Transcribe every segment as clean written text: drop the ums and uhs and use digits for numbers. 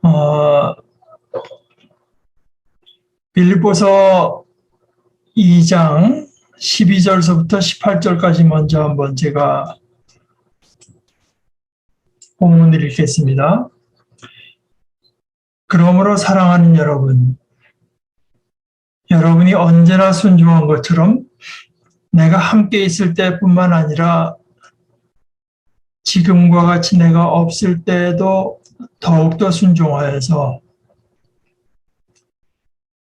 어, 빌립보서 2장 12절서부터 18절까지 먼저 한번 제가 본문을 읽겠습니다. 그러므로 사랑하는 여러분, 여러분이 언제나 순종한 것처럼 내가 함께 있을 때뿐만 아니라 지금과 같이 내가 없을 때에도 더욱더 순종하여서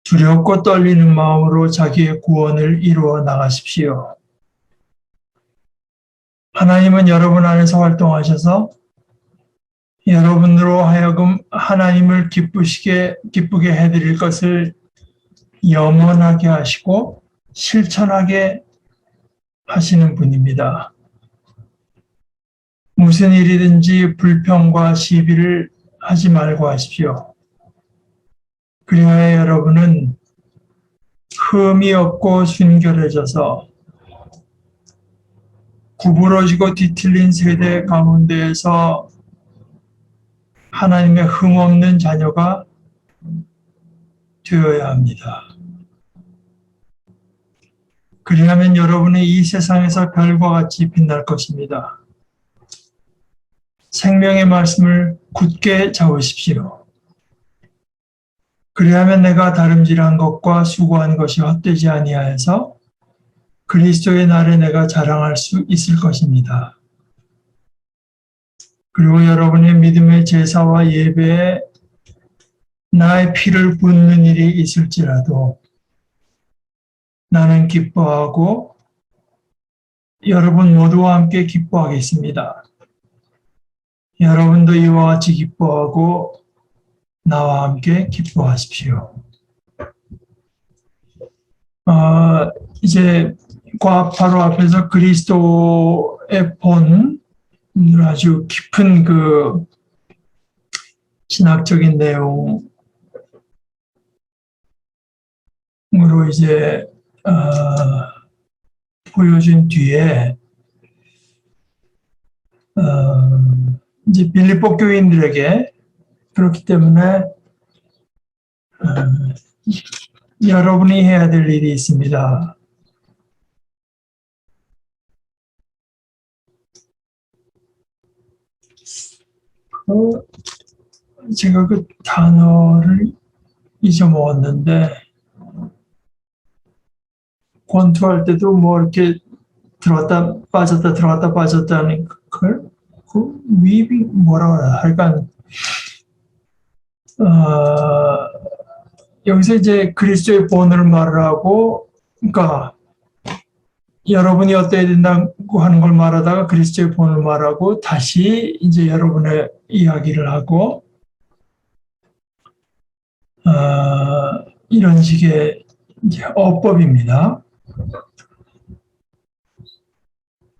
두렵고 떨리는 마음으로 자기의 구원을 이루어 나가십시오. 하나님은 여러분 안에서 활동하셔서 여러분으로 하여금 하나님을 기쁘게 해드릴 것을 염원하게 하시고 실천하게 하시는 분입니다. 무슨 일이든지 불평과 시비를 하지 말고 하십시오. 그리하여 여러분은 흠이 없고 순결해져서 구부러지고 뒤틀린 세대 가운데에서 하나님의 흠없는 자녀가 되어야 합니다. 그리하면 여러분이 이 세상에서 별과 같이 빛날 것입니다. 생명의 말씀을 굳게 잡으십시오. 그리하면 내가 다름질한 것과 수고한 것이 헛되지 아니하여서 그리스도의 날에 내가 자랑할 수 있을 것입니다. 그리고 여러분의 믿음의 제사와 예배에 나의 피를 붓는 일이 있을지라도 나는 기뻐하고 여러분 모두와 함께 기뻐하겠습니다. 여러분도 이와 같이 기뻐하고 나와 함께 기뻐하십시오. 이제 바로 앞에서 그리스도의 본 아주 깊은 그 신학적인 내용으로 이제 보여준 뒤에 이제 빌립보 교인들에게 그렇기 때문에 여러분이 해야 될 일이 있습니다. 제가 그 단어를 잊어먹었는데 권투할 때도 뭐 이렇게 들어갔다 빠졌다 들어갔다 빠졌다 하는 걸 그 위빙 뭐라 그래 하여간 여기서 이제 그리스도의 본을 말을 하고 그러니까 여러분이 어때야 된다고 하는 걸 말하다가 그리스도의 본을 말하고 다시 이제 여러분의 이야기를 하고 이런 식의 이제 어법입니다.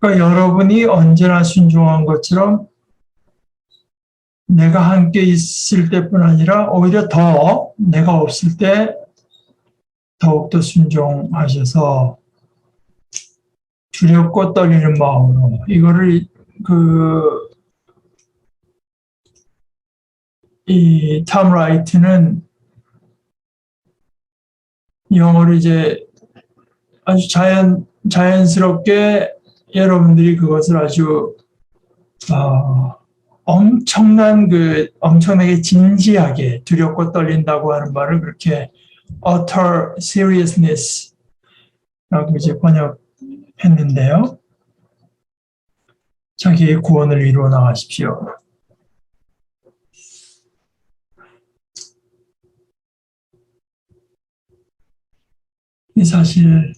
그러니까 여러분이 언제나 순종한 것처럼 내가 함께 있을 때뿐 아니라 오히려 더 내가 없을 때 더욱더 순종하셔서 두렵고 떨리는 마음으로 이거를 이 탐 라이트는 영어로 이제 아주 자연스럽게 여러분들이 그것을 아주 엄청나게 진지하게 두렵고 떨린다고 하는 말을 그렇게 utter seriousness라고 이제 번역했는데요. 자기의 구원을 이루어 나가십시오. 이 사실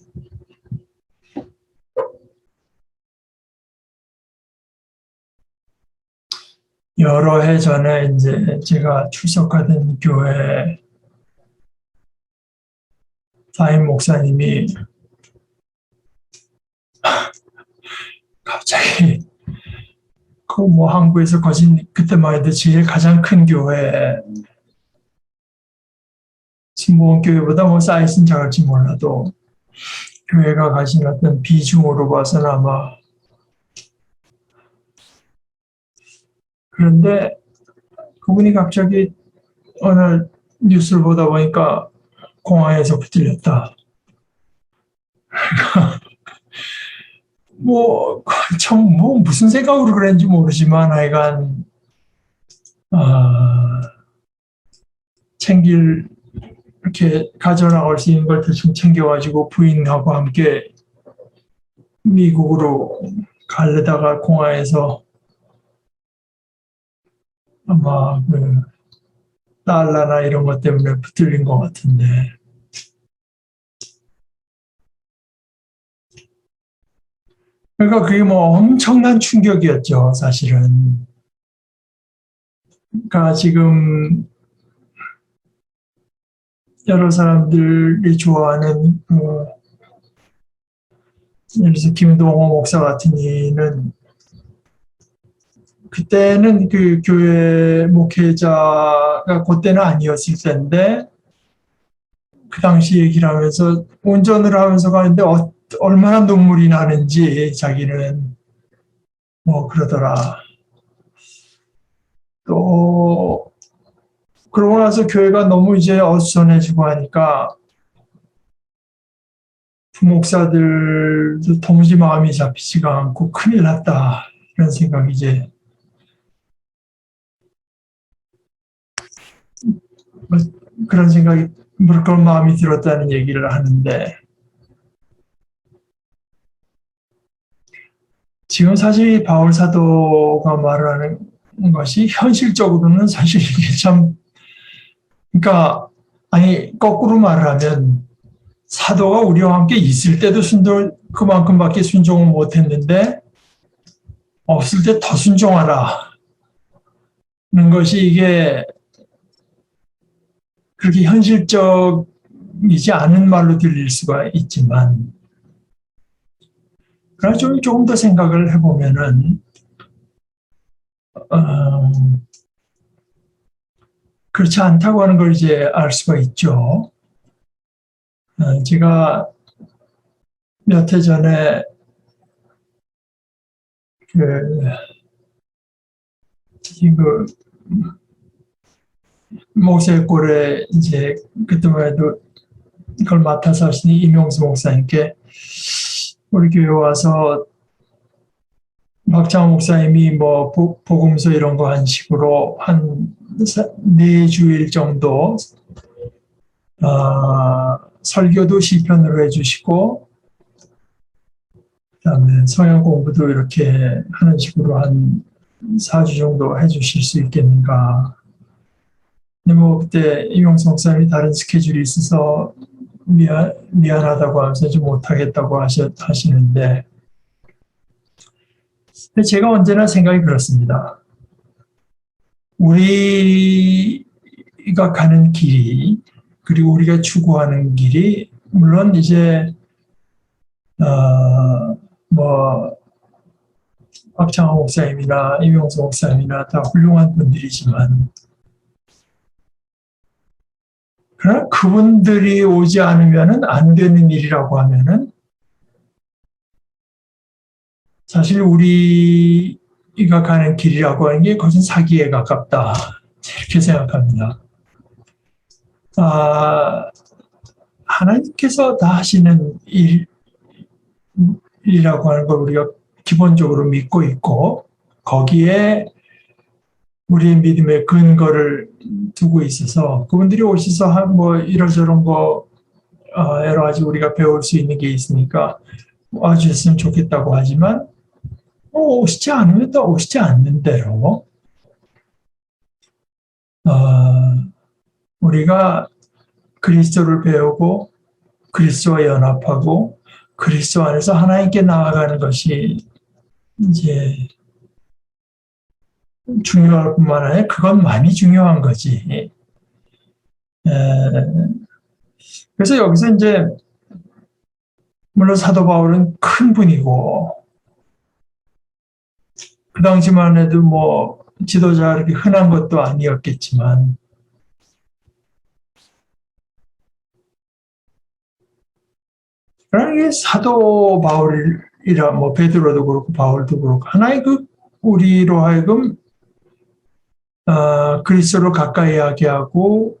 여러 해 전에 이제 제가 출석하던 교회 담임 목사님이 갑자기 그 뭐 한국에서 거진 그때만 해도 제일 가장 큰 교회 신봉교회보다 뭐 사이즈는 작을지 몰라도 교회가 가진 어떤 비중으로 봐서는 아마 그런데 그분이 갑자기 어느 뉴스를 보다 보니까 공항에서 붙들렸다. 뭐, 참, 뭐, 무슨 생각으로 그랬는지 모르지만, 하여간, 아, 챙길, 이렇게 가져나갈 수 있는 걸 대충 챙겨가지고 부인하고 함께 미국으로 가려다가 공항에서 아마 그 달러나 이런 것 때문에 붙들린 것 같은데. 그러니까 그게 뭐 엄청난 충격이었죠, 사실은. 그러니까 지금 여러 사람들이 좋아하는 예를 들어서 김동호 목사 같은 이는 그때는 그 교회 목회자가 그때는 아니었을 텐데 그 당시 얘기를 하면서 운전을 하면서 가는데 얼마나 눈물이 나는지 자기는 뭐 그러더라. 또 그러고 나서 교회가 너무 이제 어수선해지고 하니까 부목사들도 도무지 마음이 잡히지가 않고 큰일 났다 이런 생각이 이제 뭐 그런 생각이 그런 마음이 들었다는 얘기를 하는데 지금 사실 바울 사도가 말하는 것이 현실적으로는 사실 이게 참 그러니까 아니 거꾸로 말하면 사도가 우리와 함께 있을 때도 그만큼밖에 순종을 못했는데 없을 때 더 순종하라는 것이 이게 그렇게 현실적이지 않은 말로 들릴 수가 있지만 그러나 조금 더 생각을 해보면은 어, 그렇지 않다고 하는 걸 이제 알 수가 있죠. 제가 몇 해 전에 그 그 목사의 이제 그때만 해도 그걸 맡아서 하시니 임용수 목사님께 우리 교회 와서 박창호 목사님이 뭐 복음서 이런 거 한 식으로 한 4주일 정도 설교도 시편으로 해주시고 그다음에 성경 공부도 이렇게 하는 식으로 한 4주 정도 해주실 수 있겠는가. 근데 뭐 그때 임용수 목사님이 다른 스케줄이 있어서 미안하다고 하면서 좀 못하겠다고 하시는데 제가 언제나 생각이 그렇습니다. 우리가 가는 길이 그리고 우리가 추구하는 길이 물론 이제 뭐 박창호 목사님이나 임용수 목사님이나 다 훌륭한 분들이지만 그러나 그분들이 오지 않으면은 안 되는 일이라고 하면은 사실 우리가 가는 길이라고 하는 게 그것은 사기에 가깝다 이렇게 생각합니다. 하나님께서 다 하시는 일이라고 하는 걸 우리가 기본적으로 믿고 있고 거기에 우리의 믿음의 근거를 두고 있어서 그분들이 오셔서 뭐 이러저런 거 여러 가지 우리가 배울 수 있는 게 있으니까 와주셨으면 좋겠다고 하지만 오시지 않으면 또 오시지 않는 대로 우리가 그리스도를 배우고 그리스도와 연합하고 그리스도 안에서 하나님께 나아가는 것이 이제 중요할 뿐만 아니라 그건 많이 중요한 거지. 그래서 여기서 이제 물론 사도 바울은 큰 분이고 그 당시만 해도 뭐 지도자 이렇게 흔한 것도 아니었겠지만 그러나 사도 바울이라 뭐 베드로도 그렇고 바울도 그렇고 하나의 그 우리로 하여금 그리스도로 가까이 하게 하고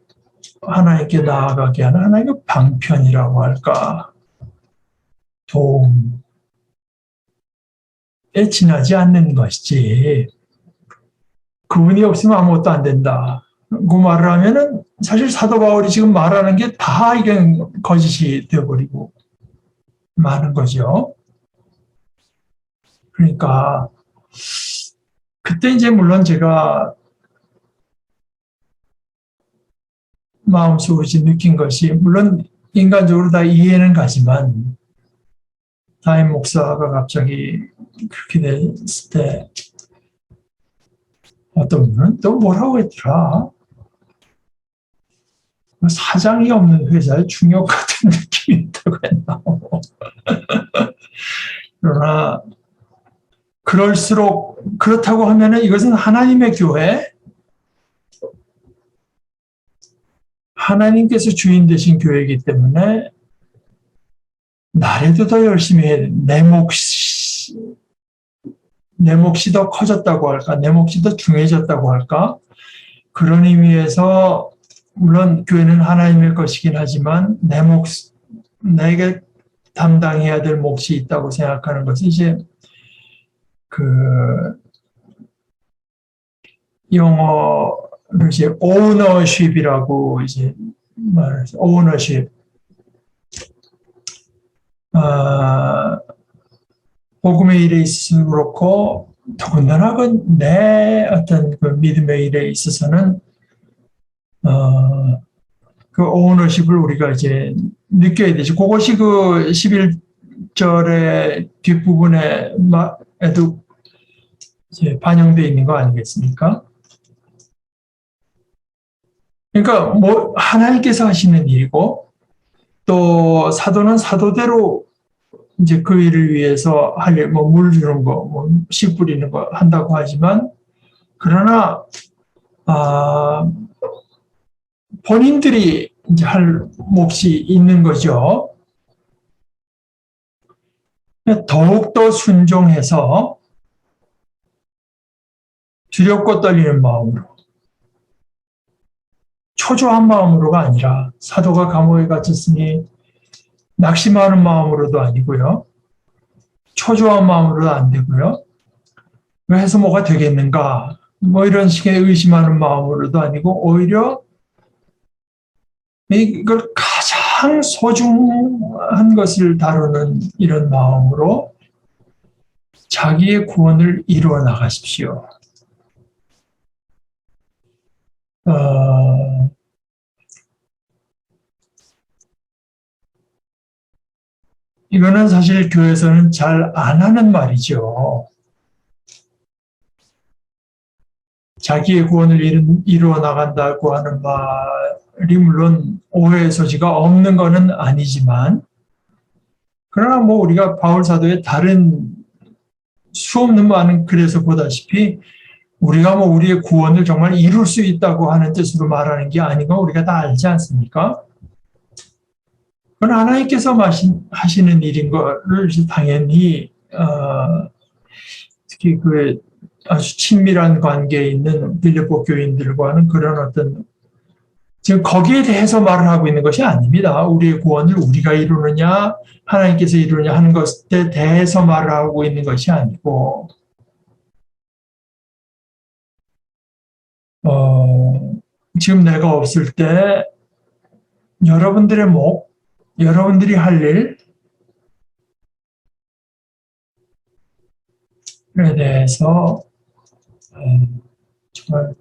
하나님께 나아가게 하는 하나님의 방편이라고 할까, 도움에 지나지 않는 것이지, 그분이 없으면 아무것도 안 된다. 그 말을 하면은 사실 사도 바울이 지금 말하는 게 다 이게 거짓이 되어버리고 마는 거죠. 그러니까 그때 이제 물론 제가 마음속으로 느낀 것이, 물론 인간적으로 다 이해는 가지만, 담임 목사가 갑자기 그렇게 됐을 때 어떤 분은 또 뭐라고 했더라. 사장이 없는 회사에 중역 같은 느낌이 있다고 했나. 그러나 그럴수록, 그렇다고 하면은 이것은 하나님의 교회, 하나님께서 주인 되신 교회이기 때문에 나라도 더 열심히 해. 내 몫이 더 커졌다고 할까, 내 몫이 더 중요해졌다고 할까. 그런 의미에서 물론 교회는 하나님의 것이긴 하지만 내게 담당해야 될 몫이 있다고 생각하는 것이 이제 그 영어로 이제 ownership이라고 이제 말해서 ownership. 복음의 일에 있어서 그렇고 더군다나 내 어떤 그 믿음의 일에 있어서는 그 오너십을 우리가 이제 느껴야 되지. 그것이 그 11절의 뒷부분에도 이제 반영되어 있는 거 아니겠습니까? 그러니까 뭐 하나님께서 하시는 일이고, 또 사도는 사도대로 이제 그 일을 위해서 할 일, 뭐 물 주는 거, 뭐씨 뿌리는 거 한다고 하지만, 그러나 본인들이 이제 할 몫이 있는 거죠. 더욱더 순종해서 두렵고 떨리는 마음으로, 초조한 마음으로가 아니라, 사도가 감옥에 갇혔으니 낙심하는 마음으로도 아니고요, 초조한 마음으로도 안 되고요, 왜 해서 뭐가 되겠는가, 뭐 이런 식의 의심하는 마음으로도 아니고, 오히려 이걸 가장 소중한 것을 다루는 이런 마음으로 자기의 구원을 이루어 나가십시오. 이거는 사실 교회에서는 잘 안 하는 말이죠. 자기의 구원을 이루어 나간다고 하는 말이 물론 오해의 소지가 없는 것은 아니지만, 그러나 뭐 우리가 바울 사도의 다른 수없는 많은 글에서 보다시피 우리가 뭐 우리의 구원을 정말 이룰 수 있다고 하는 뜻으로 말하는 게 아닌 거 우리가 다 알지 않습니까? 그건 하나님께서 하시는 일인 거를 당연히 특히 그 아주 친밀한 관계에 있는 빌립보 교인들과는 그런 어떤, 지금 거기에 대해서 말을 하고 있는 것이 아닙니다. 우리의 구원을 우리가 이루느냐 하나님께서 이루느냐 하는 것에 대해서 말을 하고 있는 것이 아니고, 지금 내가 없을 때 여러분들의 목, 여러분들이 할 일에 대해서 정말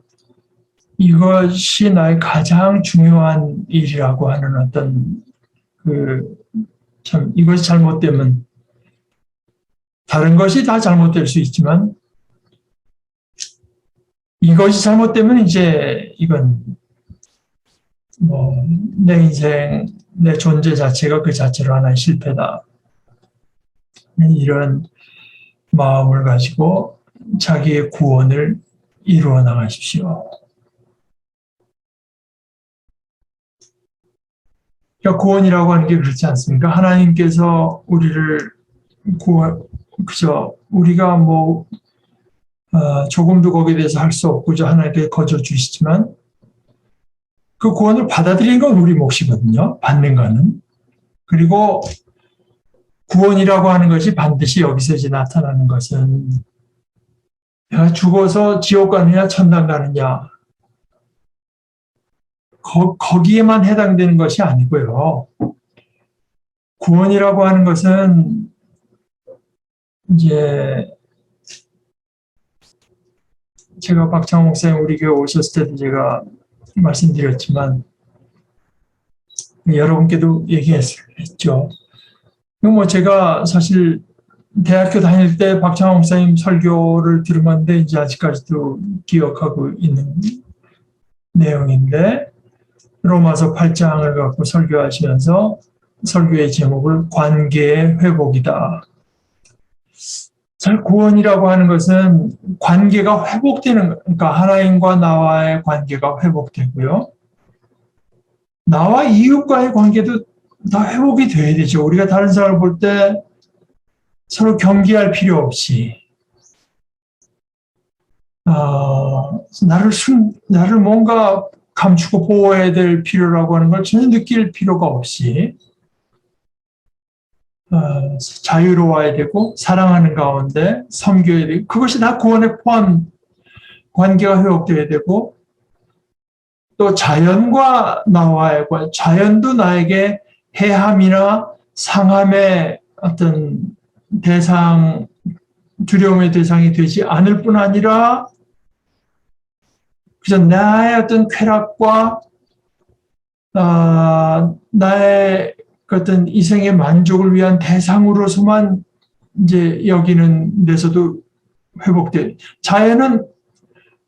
이것이 나의 가장 중요한 일이라고 하는 어떤 참 이것이 잘못되면 다른 것이 다 잘못될 수 있지만, 이것이 잘못되면 이제 이건 뭐 내 인생, 내 존재 자체가 그 자체로 하나의 실패다. 이런 마음을 가지고 자기의 구원을 이루어 나가십시오. 그러니까 구원이라고 하는 게 그렇지 않습니까? 하나님께서 우리를 그저 우리가 뭐 조금도 거기에 대해서 할 수 없고자 하나님께 거저 주시지만 그 구원을 받아들이는 건 우리 몫이거든요. 받는 거는. 그리고 구원이라고 하는 것이 반드시 여기서 이제 나타나는 것은 내가 죽어서 지옥 가느냐 천당 가느냐 거기에만 해당되는 것이 아니고요. 구원이라고 하는 것은 이제 제가 박창호 목사님 우리 교회 오셨을 때도 제가 말씀드렸지만 여러분께도 얘기했죠. 뭐 제가 사실 대학교 다닐 때 박창호 목사님 설교를 들은 이제 아직까지도 기억하고 있는 내용인데 로마서 8장을 갖고 설교하시면서 설교의 제목을 관계의 회복이다. 잘 구원이라고 하는 것은 관계가 회복되는, 그러니까 하나님과 나와의 관계가 회복되고요. 나와 이웃과의 관계도 다 회복이 돼야 되죠. 우리가 다른 사람을 볼 때 서로 경계할 필요 없이 나를 뭔가 감추고 보호해야 될 필요라고 하는 걸 전혀 느낄 필요가 없이 자유로워야 되고 사랑하는 가운데 섬겨야 되고 그것이 다 구원에 포함 관계가 회복되어야 되고 또 자연과 나와의 관계, 자연도 나에게 해함이나 상함의 어떤 대상, 두려움의 대상이 되지 않을 뿐 아니라 그저 나의 어떤 쾌락과 나의 어떤 이생의 만족을 위한 대상으로서만 이제 여기는 데서도 회복돼. 자연은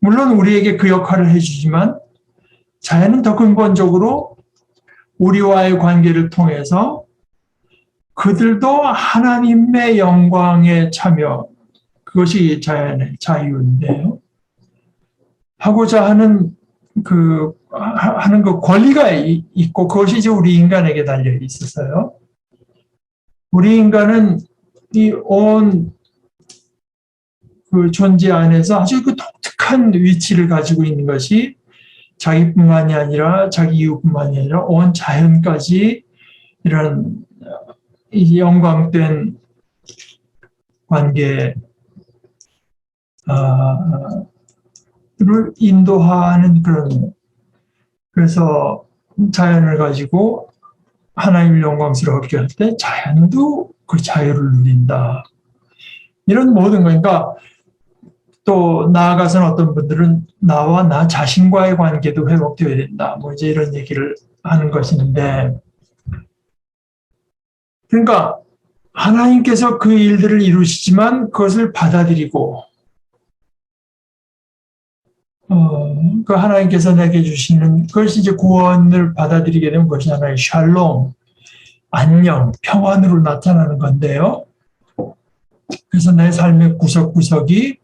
물론 우리에게 그 역할을 해주지만 자연은 더 근본적으로 우리와의 관계를 통해서 그들도 하나님의 영광에 참여, 그것이 자연의 자유인데요. 하고자 하는 그 권리가 있고 그것이 이제 우리 인간에게 달려 있어서요. 우리 인간은 이 온 그 존재 안에서 아주 그 독특한 위치를 가지고 있는 것이 자기뿐만이 아니라 자기 이웃뿐만이 아니라 온 자연까지 이런 영광된 관계를 인도하는 그런, 그래서 자연을 가지고 하나님을 영광스럽게 할 때 자연도 그 자유를 누린다. 이런 모든 거니까 또 나아가서는 어떤 분들은 나와 나 자신과의 관계도 회복되어야 된다. 뭐 이제 이런 얘기를 하는 것인데, 그러니까 하나님께서 그 일들을 이루시지만 그것을 받아들이고 그 하나님께서 내게 주시는 그것이 이제 구원을 받아들이게 되면 그것이 하나의 샬롬, 안녕, 평안으로 나타나는 건데요. 그래서 내 삶의 구석구석이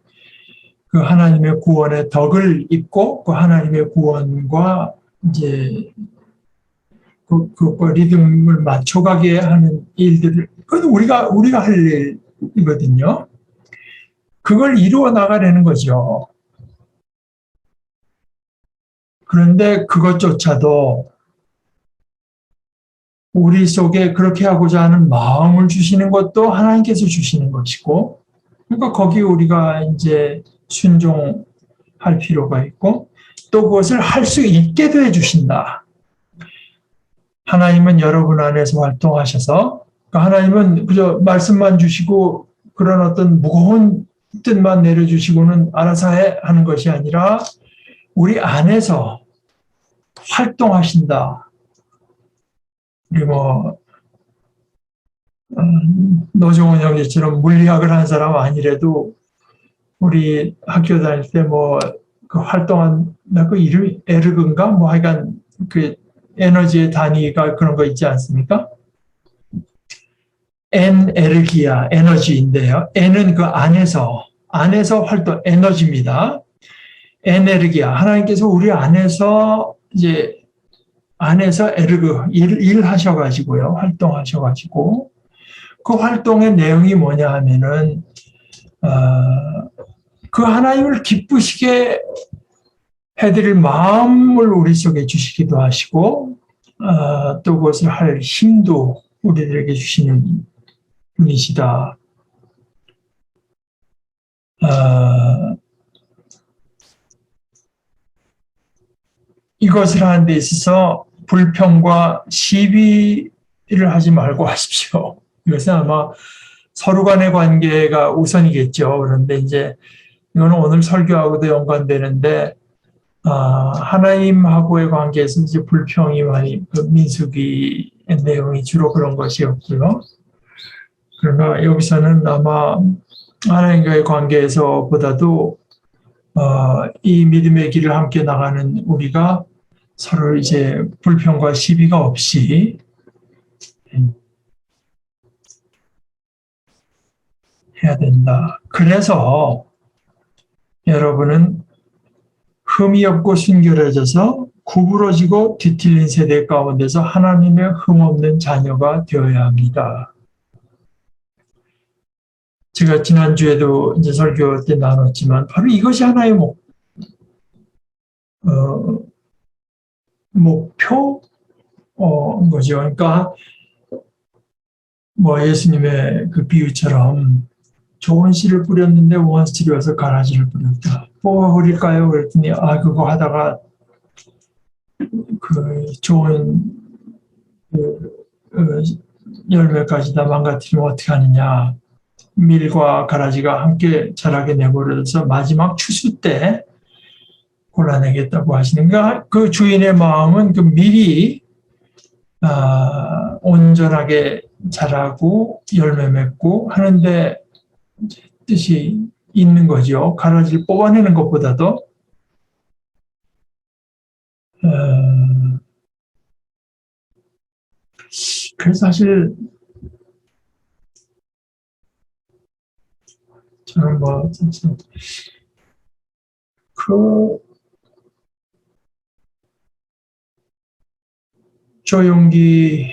그 하나님의 구원의 덕을 입고 그 하나님의 구원과 이제 그 리듬을 맞춰가게 하는 일들을, 그건 우리가 할 일이거든요. 그걸 이루어 나가려는 거죠. 그런데 그것조차도 우리 속에 그렇게 하고자 하는 마음을 주시는 것도 하나님께서 주시는 것이고, 그러니까 거기에 우리가 이제 순종할 필요가 있고, 또 그것을 할 수 있게도 해주신다. 하나님은 여러분 안에서 활동하셔서, 그러니까 하나님은 그저 말씀만 주시고 그런 어떤 무거운 뜻만 내려주시고는 알아서 하는 것이 아니라 우리 안에서 활동하신다. 우리 노종원 형제처럼 물리학을 한 사람 아니래도 우리 학교 다닐 때 그 활동한 그 이름이 에르그인가 뭐 하여간 그 에너지의 단위가 그런 거 있지 않습니까? 에너기야 에너지인데요. N은 그 안에서 활동 에너지입니다. 에너기야 하나님께서 우리 안에서 이제 안에서 에르그 일하셔가지고요 활동하셔가지고 그 활동의 내용이 뭐냐 하면은 그 하나님을 기쁘시게 해드릴 마음을 우리 속에 주시기도 하시고 또 그것을 할 힘도 우리들에게 주시는 분이시다. 이것을 하는 데 있어서 불평과 시비를 하지 말고 하십시오. 이것은 아마 서로 간의 관계가 우선이겠죠. 그런데 이제 이거는 오늘 설교하고도 연관되는데 하나님하고의 관계에서 이제 불평이 많이 그 민수기의 내용이 주로 그런 것이었고요. 그러나 여기서는 아마 하나님과의 관계에서보다도 이 믿음의 길을 함께 나가는 우리가 서로 이제 불평과 시비가 없이 해야 된다. 그래서 여러분은 흠이 없고 순결해져서 구부러지고 뒤틀린 세대 가운데서 하나님의 흠없는 자녀가 되어야 합니다. 제가 지난주에도 이제 설교 때 나눴지만 바로 이것이 하나의 목표 거죠. 그러니까 뭐 예수님의 그 비유처럼 좋은 씨를 뿌렸는데 원수들이 와서 가라지를 뿌렸다. 뭐가 그릴까요? 그랬더니 그거 하다가 그 좋은 열매까지 다 망가뜨리면 어떻게 하느냐. 밀과 가라지가 함께 자라게 내버려서 마지막 추수 때 골라내겠다고 하시는가. 그 주인의 마음은 그 밀이 온전하게 자라고 열매 맺고 하는데 뜻이 있는 거죠. 가라지를 뽑아내는 것보다도. 그래서 사실 저는 뭐 진짜 조용기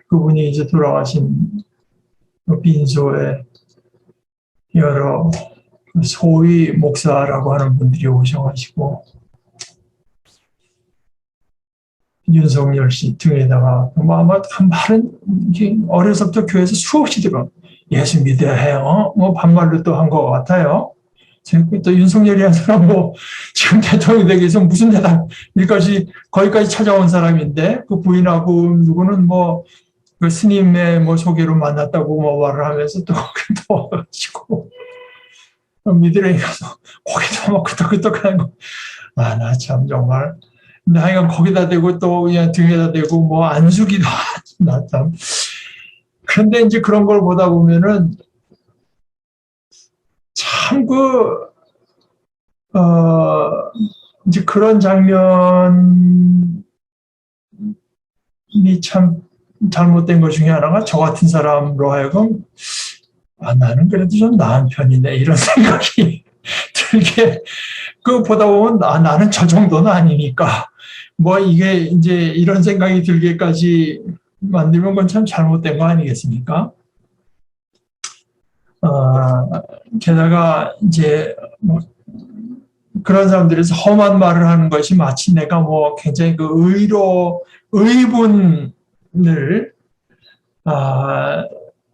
그분이 이제 돌아가신 빈소에 여러 소위 목사라고 하는 분들이 오셔가지고 윤석열 씨 등에다가 아마 한 말은 어려서부터 교회에서 수없이 들어 예수 믿어야 해요. 뭐 반말로 또 한 것 같아요. 또 윤석열이라는 사람 지금 대통령 되기 위해서 무슨 대단 일까지 거기까지 찾아온 사람인데 그 부인하고 누구는 그 스님의 소개로 만났다고 말을 하면서 또 와가지고 미드레이 가서 거기다 끄떡끄떡하는 거. 나 참 정말. 근데 하여간 거기다 대고 또 그냥 등에다 대고 안수기도 나 참. 그런데 이제 그런 걸 보다 보면은 참 이제 그런 장면이 참 잘못된 것 중에 하나가 저 같은 사람으로 하여금 나는 그래도 좀 나은 편이네 이런 생각이 들게 보다 보면 나는 저 정도는 아니니까 이게 이제 이런 생각이 들게까지 만들면 건 참 잘못된 거 아니겠습니까? 게다가 이제 그런 사람들에서 험한 말을 하는 것이 마치 내가 굉장히 그 의분을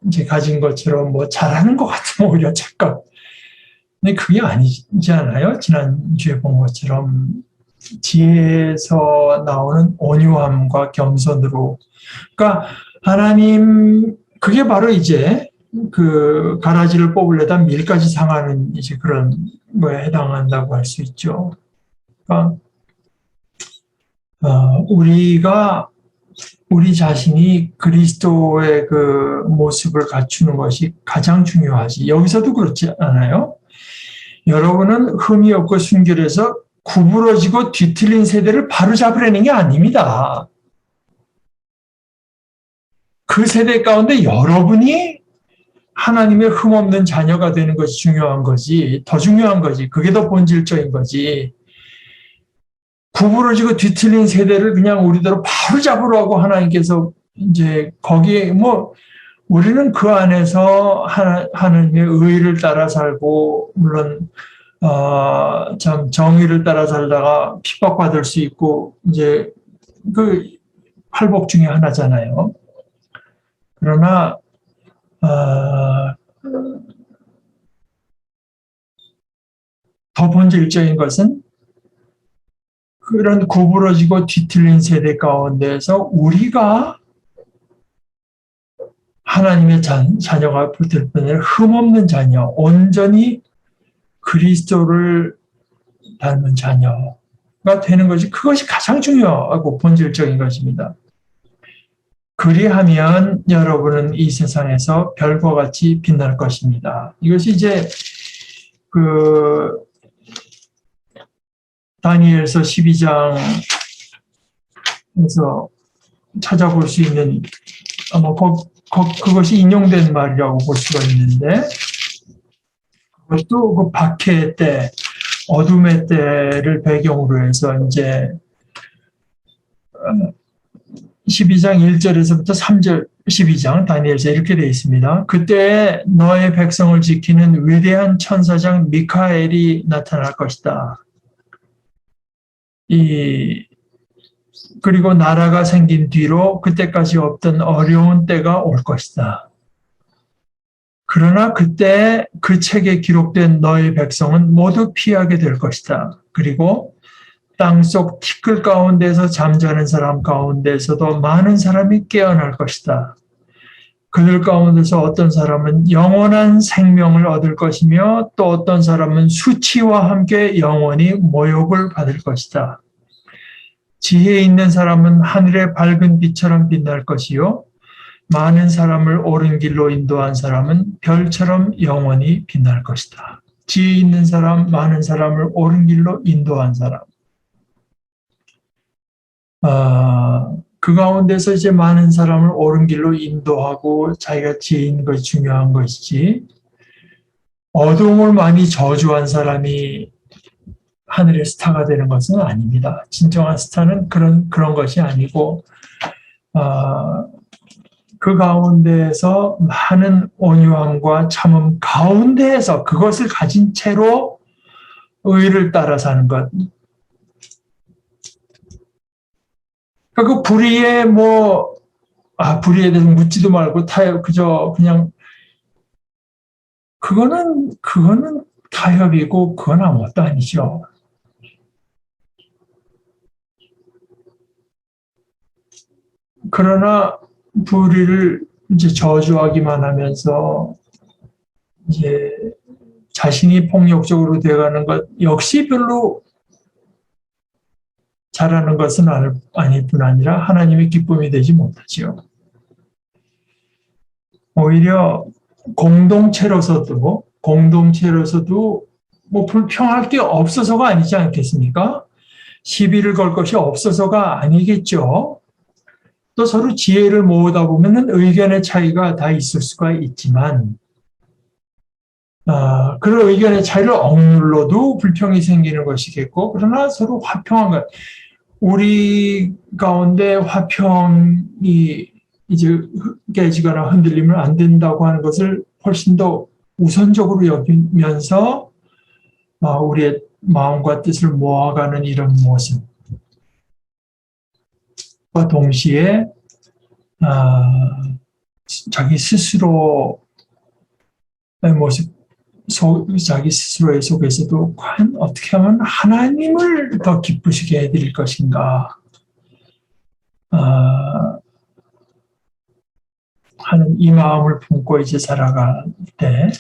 이제 가진 것처럼 잘하는 것 같으면 오히려 착각. 근데 그게 아니지 않아요? 지난주에 본 것처럼 지혜에서 나오는 온유함과 겸손으로. 그러니까 하나님, 그게 바로 이제 그 가라지를 뽑으려다 밀까지 상하는 이제 그런 거에 해당한다고 할 수 있죠. 그러니까 우리 자신이 그리스도의 그 모습을 갖추는 것이 가장 중요하지. 여기서도 그렇지 않아요? 여러분은 흠이 없고 순결해서 구부러지고 뒤틀린 세대를 바로잡으려는 게 아닙니다. 그 세대 가운데 여러분이 하나님의 흠없는 자녀가 되는 것이 중요한 거지. 더 중요한 거지. 그게 더 본질적인 거지. 구부러지고 뒤틀린 세대를 그냥 우리대로 바로 잡으라고 하나님께서 이제 거기에 우리는 그 안에서 하나님의 의를 따라 살고, 물론 참 정의를 따라 살다가 핍박받을 수 있고, 이제 그 팔복 중에 하나잖아요. 그러나 더 본질적인 것은 그런 구부러지고 뒤틀린 세대 가운데서 우리가 하나님의 자녀가 될 뿐아니라 흠없는 자녀, 온전히 그리스도를 닮은 자녀가 되는 것이, 그것이 가장 중요하고 본질적인 것입니다. 그리하면 여러분은 이 세상에서 별과 같이 빛날 것입니다. 이것이 이제 다니엘서 12장에서 찾아볼 수 있는, 아마 그것이 인용된 말이라고 볼 수가 있는데, 그것도 그 박해의 때, 어둠의 때를 배경으로 해서 이제 12장 1절에서부터 3절, 12장 다니엘서 이렇게 되어 있습니다. 그때 너의 백성을 지키는 위대한 천사장 미카엘이 나타날 것이다. 그리고 나라가 생긴 뒤로 그때까지 없던 어려운 때가 올 것이다. 그러나 그때 그 책에 기록된 너의 백성은 모두 피하게 될 것이다. 그리고 땅속 티끌 가운데서 잠자는 사람 가운데서도 많은 사람이 깨어날 것이다. 그들 가운데서 어떤 사람은 영원한 생명을 얻을 것이며 또 어떤 사람은 수치와 함께 영원히 모욕을 받을 것이다. 지혜 있는 사람은 하늘의 밝은 빛처럼 빛날 것이요 많은 사람을 옳은 길로 인도한 사람은 별처럼 영원히 빛날 것이다. 지혜 있는 사람, 많은 사람을 옳은 길로 인도한 사람. 그 가운데서 이제 많은 사람을 옳은 길로 인도하고 자기가 지혜 있는 것이 중요한 것이지, 어둠을 많이 저주한 사람이 하늘의 스타가 되는 것은 아닙니다. 진정한 스타는 그런 것이 아니고, 그 가운데에서 많은 온유함과 참음 가운데에서 그것을 가진 채로 의를 따라 사는 것. 그 불의에 불의에 대해서 묻지도 말고 그냥 그거는 타협이고 그건 아무것도 아니죠. 그러나 불의를 이제 저주하기만 하면서 이제 자신이 폭력적으로 되어가는 것 역시 별로 잘하는 것은 아닐 뿐 아니라 하나님의 기쁨이 되지 못하지요. 오히려 공동체로서도 불평할 게 없어서가 아니지 않겠습니까? 시비를 걸 것이 없어서가 아니겠죠. 또 서로 지혜를 모으다 보면 의견의 차이가 다 있을 수가 있지만, 그런 의견의 차이를 억눌러도 불평이 생기는 것이겠고, 그러나 서로 화평한 것, 우리 가운데 화평이 이제 깨지거나 흔들리면 안 된다고 하는 것을 훨씬 더 우선적으로 여기면서 우리의 마음과 뜻을 모아가는 이런 모습과 동시에 자기 스스로의 모습, 자기 스스로의 속에서도 과연 어떻게 하면 하나님을 더 기쁘시게 해드릴 것인가 하는 이 마음을 품고 이제 살아갈 때,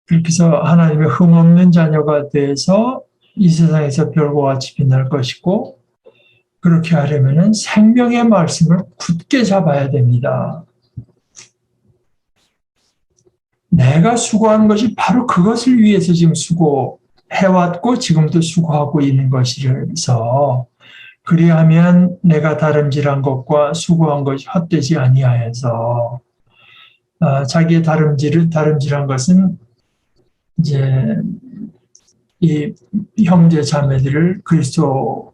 그렇게 해서 하나님의 흠없는 자녀가 돼서 이 세상에서 별과 같이 빛날 것이고, 그렇게 하려면 생명의 말씀을 굳게 잡아야 됩니다. 내가 수고하는 것이 바로 그것을 위해서 지금 수고해왔고 지금도 수고하고 있는 것이라서, 그리하면 내가 다름질한 것과 수고한 것이 헛되지 아니하여서, 자기의 다름질한 것은 이제 이 형제 자매들을 그리스도의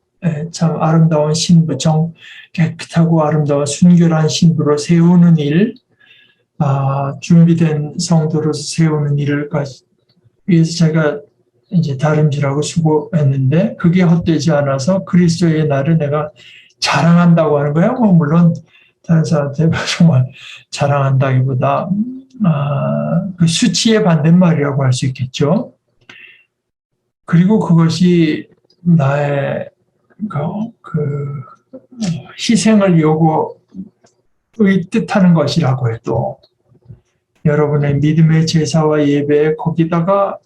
참 아름다운 신부, 깨끗하고 아름다운 순결한 신부로 세우는 일, 준비된 성도로서 세우는 일을 위해서 제가 이제 다름질하고 수고했는데 그게 헛되지 않아서 그리스도의 날을 내가 자랑한다고 하는 거야. 물론 다른 사람한테 정말 자랑한다기보다 그 수치의 반대말이라고 할 수 있겠죠. 그리고 그것이 나의 그 희생을 뜻하는 것이라고 해도 여러분의 믿음의 제사와 예배에 거기다가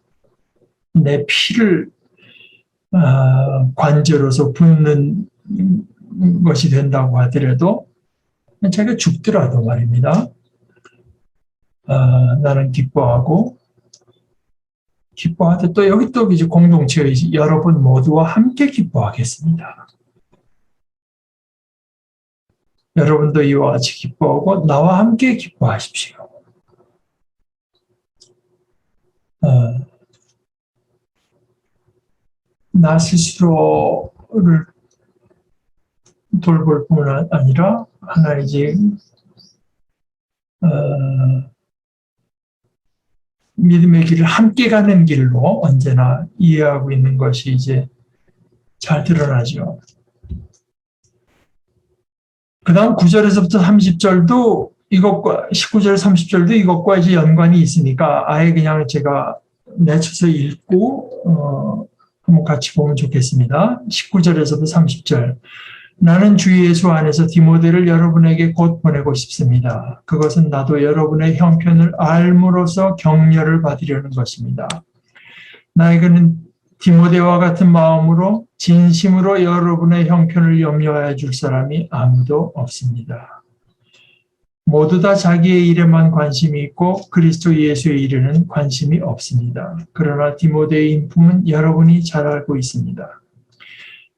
내 피를 관제로서 붓는 것이 된다고 하더라도 제가 죽더라도 말입니다. 나는 기뻐하고 기뻐하되 또 여기 또 이제 공동체의 여러분 모두와 함께 기뻐하겠습니다. 여러분도 이와 같이 기뻐하고 나와 함께 기뻐하십시오. 나 스스로를 돌볼 뿐만 아니라 하나의 이제 믿음의 길을 함께 가는 길로 언제나 이해하고 있는 것이 이제 잘 드러나죠. 그 다음 9절에서부터 30절도 이것과 19절 30절도 이것과 이제 연관이 있으니까 아예 그냥 제가 내쳐서 읽고 한번 같이 보면 좋겠습니다. 19절에서도 30절. 나는 주 예수 안에서 디모데를 여러분에게 곧 보내고 싶습니다. 그것은 나도 여러분의 형편을 알므로써 격려를 받으려는 것입니다. 나에게는 디모데와 같은 마음으로 진심으로 여러분의 형편을 염려하여 줄 사람이 아무도 없습니다. 모두 다 자기의 일에만 관심이 있고 그리스도 예수의 일에는 관심이 없습니다. 그러나 디모데의 인품은 여러분이 잘 알고 있습니다.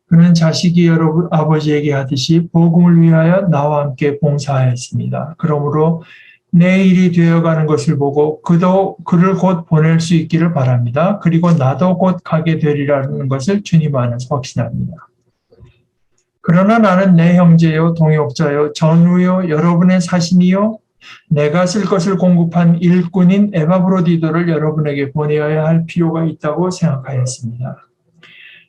그는 자식이 여러분 아버지에게 하듯이 복음을 위하여 나와 함께 봉사하였습니다. 그러므로 내 일이 되어가는 것을 보고 그도 그를 곧 보낼 수 있기를 바랍니다. 그리고 나도 곧 가게 되리라는 것을 주님 안에서 확신합니다. 그러나 나는 내 형제요 동역자요 전우요 여러분의 사신이요 내가 쓸 것을 공급한 일꾼인 에바브로디도를 여러분에게 보내어야 할 필요가 있다고 생각하였습니다.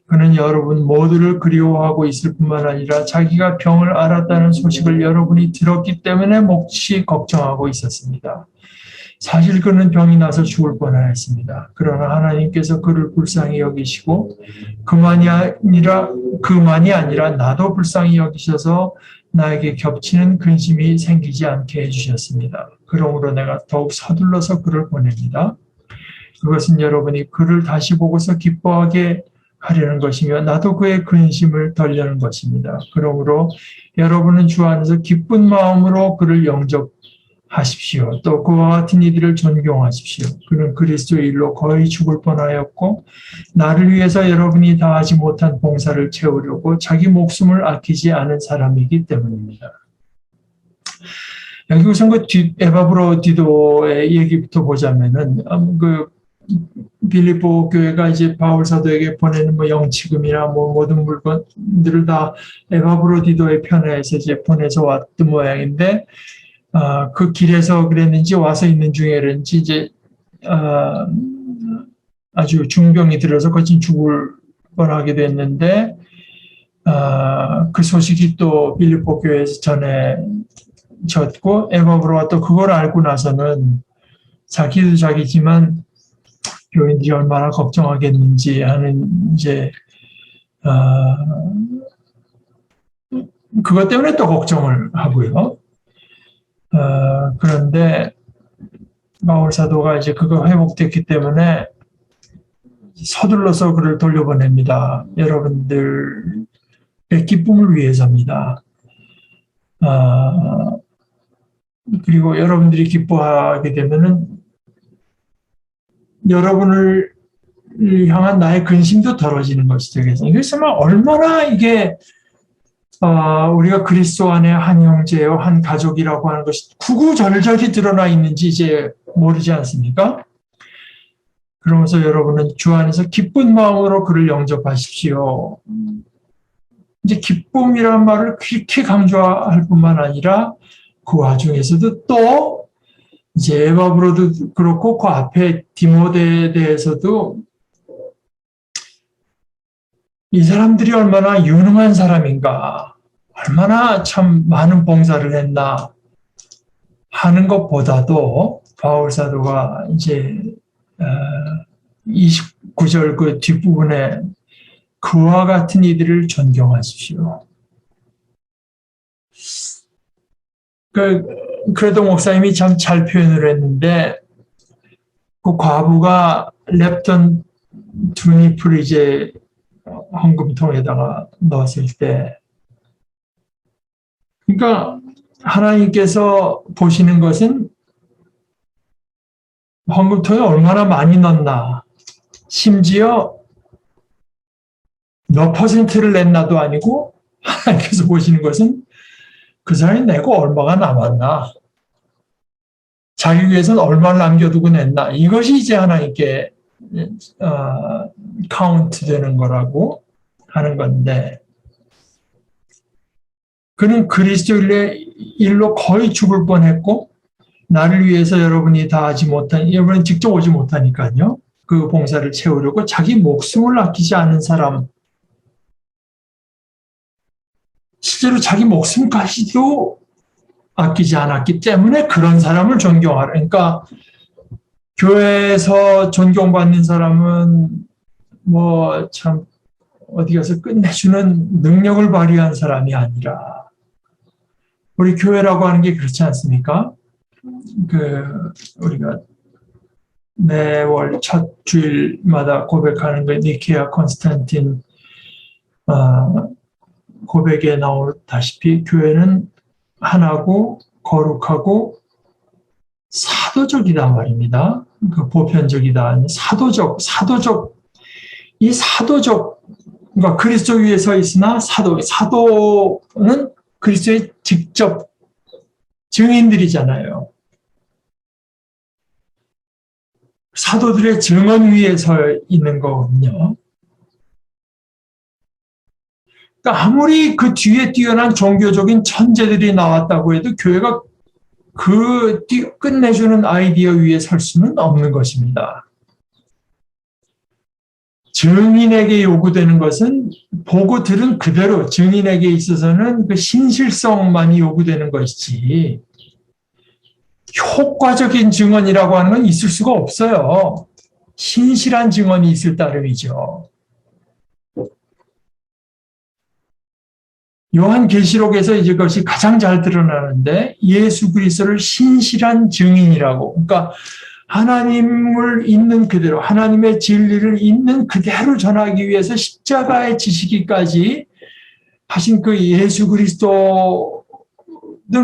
그는 여러분 모두를 그리워하고 있을 뿐만 아니라 자기가 병을 앓았다는 소식을 여러분이 들었기 때문에 몹시 걱정하고 있었습니다. 사실 그는 병이 나서 죽을 뻔하였습니다. 그러나 하나님께서 그를 불쌍히 여기시고 그만이 아니라 나도 불쌍히 여기셔서 나에게 겹치는 근심이 생기지 않게 해주셨습니다. 그러므로 내가 더욱 서둘러서 그를 보냅니다. 그것은 여러분이 그를 다시 보고서 기뻐하게 하려는 것이며 나도 그의 근심을 덜려는 것입니다. 그러므로 여러분은 주 안에서 기쁜 마음으로 그를 영접하십시오. 또 그와 같은 이들을 존경하십시오. 그는 그리스도의 일로 거의 죽을 뻔하였고 나를 위해서 여러분이 다 하지 못한 봉사를 채우려고 자기 목숨을 아끼지 않은 사람이기 때문입니다. 여기 우선 그 에바브로디도의 얘기부터 보자면은 빌립보 교회가 이제 바울 사도에게 보내는 영치금이나 모든 물건들을 다 에바브로디도의 편에서 이제 보내서 왔던 모양인데, 그 길에서 그랬는지 와서 있는 중에는지 이제, 아주 중병이 들어서 거진 죽을 뻔하게 됐는데, 그 소식이 또 빌립보 교회에서 전해졌고, 에바브로가 또 그걸 알고 나서는 자기도 자기지만 교인들이 얼마나 걱정하겠는지 하는 이제 그것 때문에 또 걱정을 하고요. 그런데 바울 사도가 이제 그거 회복됐기 때문에 서둘러서 그를 돌려보냅니다. 여러분들의 기쁨을 위해서입니다. 그리고 여러분들이 기뻐하게 되면은 여러분을 향한 나의 근심도 덜어지는 것이 되겠습니다. 이게 정말 얼마나 이게 우리가 그리스도 안에 한 형제요, 한 가족이라고 하는 것이 구구절절히 드러나 있는지 이제 모르지 않습니까? 그러면서 여러분은 주 안에서 기쁜 마음으로 그를 영접하십시오. 이제 기쁨이라는 말을 그렇게 강조할 뿐만 아니라 그 와중에서도 또 이제 에바브로도 그렇고 그 앞에 디모데에 대해서도 이 사람들이 얼마나 유능한 사람인가, 얼마나 참 많은 봉사를 했나 하는 것보다도 바울 사도가 이제 29절 그 뒷부분에 그와 같은 이들을 존경하십시오. 그래도 목사님이 참 잘 표현을 했는데 그 과부가 랩던 투니프를 이제 헌금통에다가 넣었을 때, 그러니까 하나님께서 보시는 것은 헌금통에 얼마나 많이 넣나, 심지어 몇 퍼센트를 냈나도 아니고 하나님께서 보시는 것은 그 사람이 내고 얼마가 남았나, 자기 위해서는 얼마를 남겨두고 냈나, 이것이 이제 하나님께 카운트 되는 거라고 하는 건데, 그는 그리스도의 일로 거의 죽을 뻔했고 나를 위해서 여러분이 다 하지 못한, 여러분은 직접 오지 못하니까요. 그 봉사를 채우려고 자기 목숨을 아끼지 않은 사람, 실제로 자기 목숨까지도 아끼지 않았기 때문에 그런 사람을 존경하라. 그러니까 교회에서 존경받는 사람은 뭐 참 어디 가서 끝내주는 능력을 발휘한 사람이 아니라, 우리 교회라고 하는 게 그렇지 않습니까? 우리가 매월 첫 주일마다 고백하는 거, 니케아 콘스탄틴 고백에 나오다시피 교회는 하나고 거룩하고 사도적이다 말입니다. 그 보편적이다. 사도적. 이 사도적, 그러니까 그리스도 위에 서 있으나 사도는 그리스도의 직접 증인들이잖아요. 사도들의 증언 위에 서 있는 거거든요. 그러니까 아무리 그 뒤에 뛰어난 종교적인 천재들이 나왔다고 해도 교회가 그 끝내주는 아이디어 위에 설 수는 없는 것입니다. 증인에게 요구되는 것은 보고 들은 그대로, 증인에게 있어서는 그 신실성만이 요구되는 것이지 효과적인 증언이라고 하는 건 있을 수가 없어요. 신실한 증언이 있을 따름이죠. 요한계시록에서 이제 그것이 가장 잘 드러나는데, 예수 그리스도를 신실한 증인이라고, 그러니까 하나님을 있는 그대로, 하나님의 진리를 있는 그대로 전하기 위해서 십자가에 지시기까지 하신 그 예수 그리스도는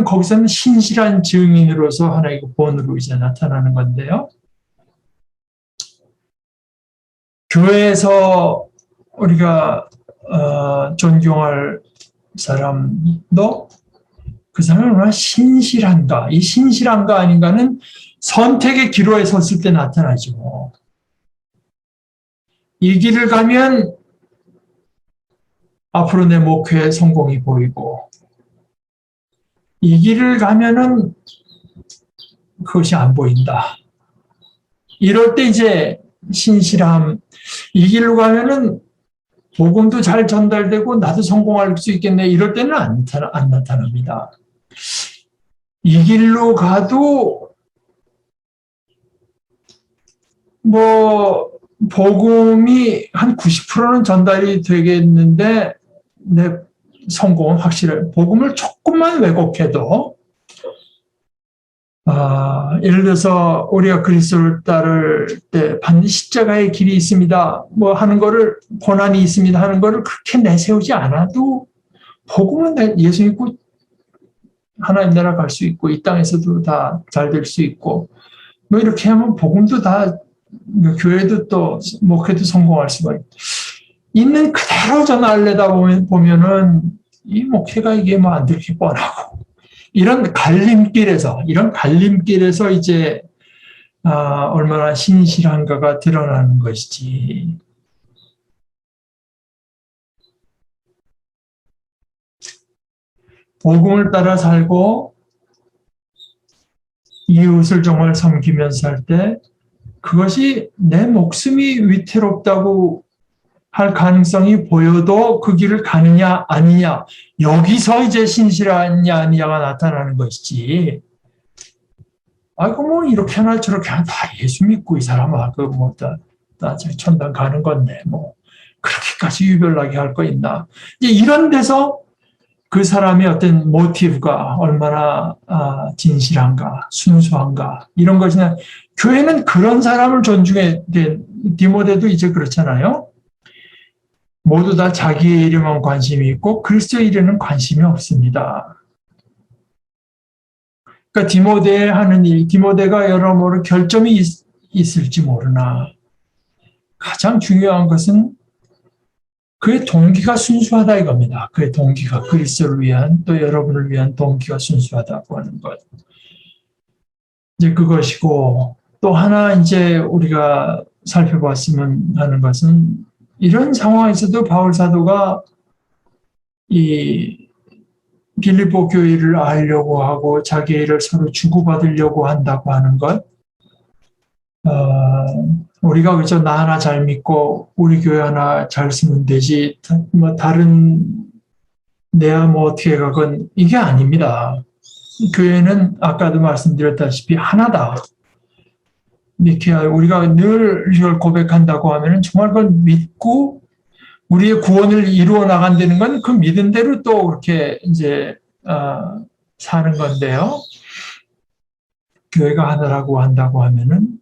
거기서는 신실한 증인으로서 하나의 본으로 이제 나타나는 건데요. 교회에서 우리가 존경할 사람도 그 사람은 얼마나 신실한가, 이 신실한가 아닌가는 선택의 기로에 섰을 때 나타나죠. 이 길을 가면 앞으로 내 목회의 성공이 보이고, 이 길을 가면은 그것이 안 보인다. 이럴 때 이제 신실함, 이 길로 가면은 복음도 잘 전달되고 나도 성공할 수 있겠네, 이럴 때는 안 나타납니다. 이 길로 가도 뭐 복음이 한 90%는 전달이 되겠는데 내 성공은 확실해. 복음을 조금만 왜곡해도 예를 들어서 우리가 그리스도를 따를 때 반드시 십자가의 길이 있습니다, 뭐 하는 거를, 고난이 있습니다 하는 거를 그렇게 내세우지 않아도 복음은 예수 믿고 하나님 나라 갈 수 있고 이 땅에서도 다 잘 될 수 있고, 뭐 이렇게 하면 복음도 다, 교회도 또 목회도 성공할 수가 있는 그대로 전하려다 보면은 이 목회가 이게 뭐 안 될 게 뻔하고, 이런 갈림길에서 이제 얼마나 신실한가가 드러나는 것이지. 복음을 따라 살고 이웃을 정말 섬기면서 살 때 그것이 내 목숨이 위태롭다고 할 가능성이 보여도 그 길을 가느냐 아니냐, 여기서 이제 신실하냐 아니냐가 나타나는 것이지. 아이고 뭐 이렇게 하나 저렇게 하나 다 예수 믿고 이 사람아 그 뭐 다 천당 가는 건데 뭐 그렇게까지 유별나게 할 거 있나. 이제 이런 데서 그 사람의 어떤 모티브가 얼마나 진실한가, 순수한가 이런 것이나, 교회는 그런 사람을 존중해. 디모데도 이제 그렇잖아요. 모두 다 자기의 일에만 관심이 있고 그리스도의 일에는 관심이 없습니다. 그러니까 디모데의 하는 일, 디모데가 여러모로 결점이 있을지 모르나 가장 중요한 것은 그의 동기가 순수하다 이겁니다. 그의 동기가 그리스도를 위한, 또 여러분을 위한 동기가 순수하다고 하는 것. 이제 그것이고, 또 하나 이제 우리가 살펴봤으면 하는 것은, 이런 상황에서도 바울 사도가 이 빌립보 교회를 알려고 하고 자기의 일을 서로 주고받으려고 한다고 하는 것, 우리가 그저 나 하나 잘 믿고 우리 교회 하나 잘 쓰면 되지 뭐 다른 내야 뭐 어떻게 가건 이게 아닙니다. 교회는 아까도 말씀드렸다시피 하나다. 이렇게 우리가 늘 이걸 고백한다고 하면은 정말 그걸 믿고 우리의 구원을 이루어 나간다는 건 그 믿은 대로 또 그렇게 이제 사는 건데요. 교회가 하나라고 한다고 하면은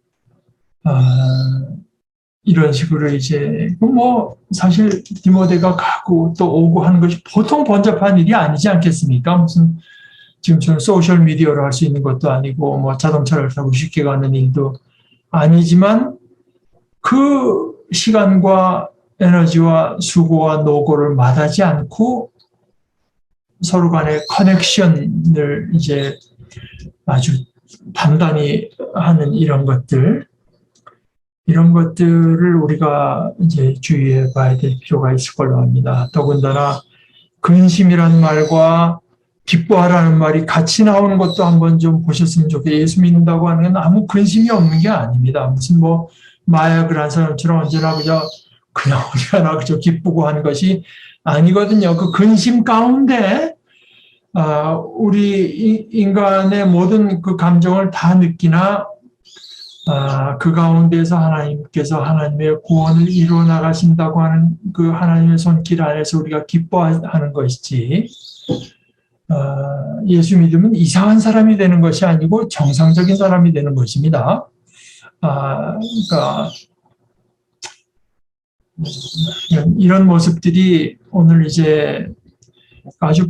이런 식으로 이제 뭐 사실 디모데가 가고 또 오고 하는 것이 보통 번잡한 일이 아니지 않겠습니까? 무슨 지금처럼 소셜 미디어로 할 수 있는 것도 아니고 뭐 자동차를 타고 쉽게 가는 일도 아니지만 그 시간과 에너지와 수고와 노고를 마다하지 않고 서로 간의 커넥션을 이제 아주 단단히 하는 이런 것들을 우리가 이제 주의해 봐야 될 필요가 있을 걸로 합니다. 더군다나 근심이라는 말과 기뻐하라는 말이 같이 나오는 것도 한번 좀 보셨으면 좋겠어요. 예수 믿는다고 하는 건 아무 근심이 없는 게 아닙니다. 무슨 뭐 마약을 한 사람처럼 언제나 그냥 어디가나 그저 기쁘고 하는 것이 아니거든요. 그 근심 가운데 우리 인간의 모든 그 감정을 다 느끼나 그 가운데서 하나님께서 하나님의 구원을 이루어 나가신다고 하는 그 하나님의 손길 안에서 우리가 기뻐하는 것이지, 예수 믿으면 이상한 사람이 되는 것이 아니고 정상적인 사람이 되는 것입니다. 그러니까 이런 모습들이 오늘 이제 아주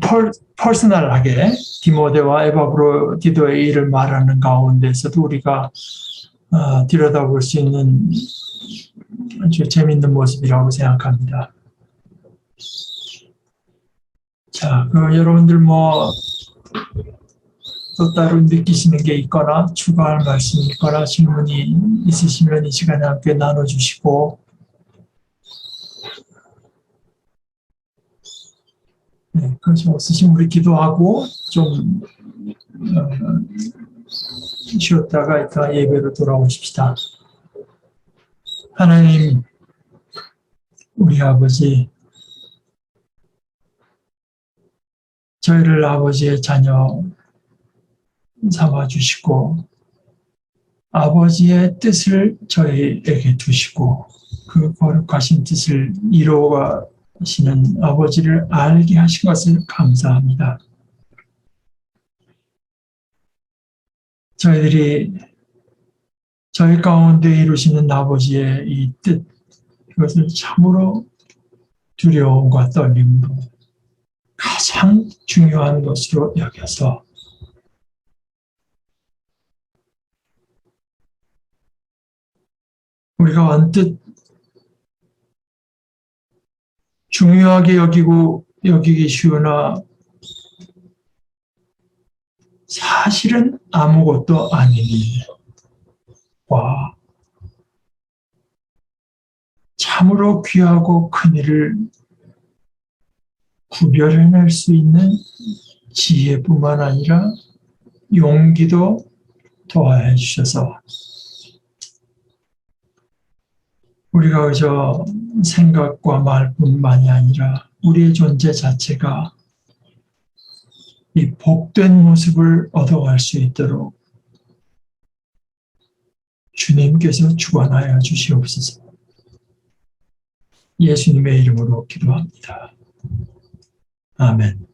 퍼스널하게 디모데와 에바브로디도의 일을 말하는 가운데서도 우리가 들여다볼 수 있는 아주 재미있는 모습이라고 생각합니다. 자, 여러분들 뭐 또 따로 느끼시는 게 있거나 추가할 말씀이 있거나 질문이 있으시면 이 시간에 함께 나눠주시고, 네, 그렇지 없으시면 우리 기도하고 좀 쉬었다가 이따 예배로 돌아오십시다. 하나님, 우리 아버지, 저희를 아버지의 자녀 삼아주시고 아버지의 뜻을 저희에게 두시고 그 거룩하신 뜻을 이루어가시는 아버지를 알게 하신 것을 감사합니다. 저희들이 저희 가운데 이루시는 아버지의 이 뜻, 이것을 참으로 두려움과 떨림으로 가장 중요한 것으로 여겨서 우리가 언뜻 중요하게 여기기 쉬우나 사실은 아무것도 아닌 일과 참으로 귀하고 큰 일을 구별해낼 수 있는 지혜뿐만 아니라 용기도 도와해 주셔서 우리가 그저 생각과 말뿐만이 아니라 우리의 존재 자체가 이 복된 모습을 얻어갈 수 있도록 주님께서 주관하여 주시옵소서. 예수님의 이름으로 기도합니다. 아멘.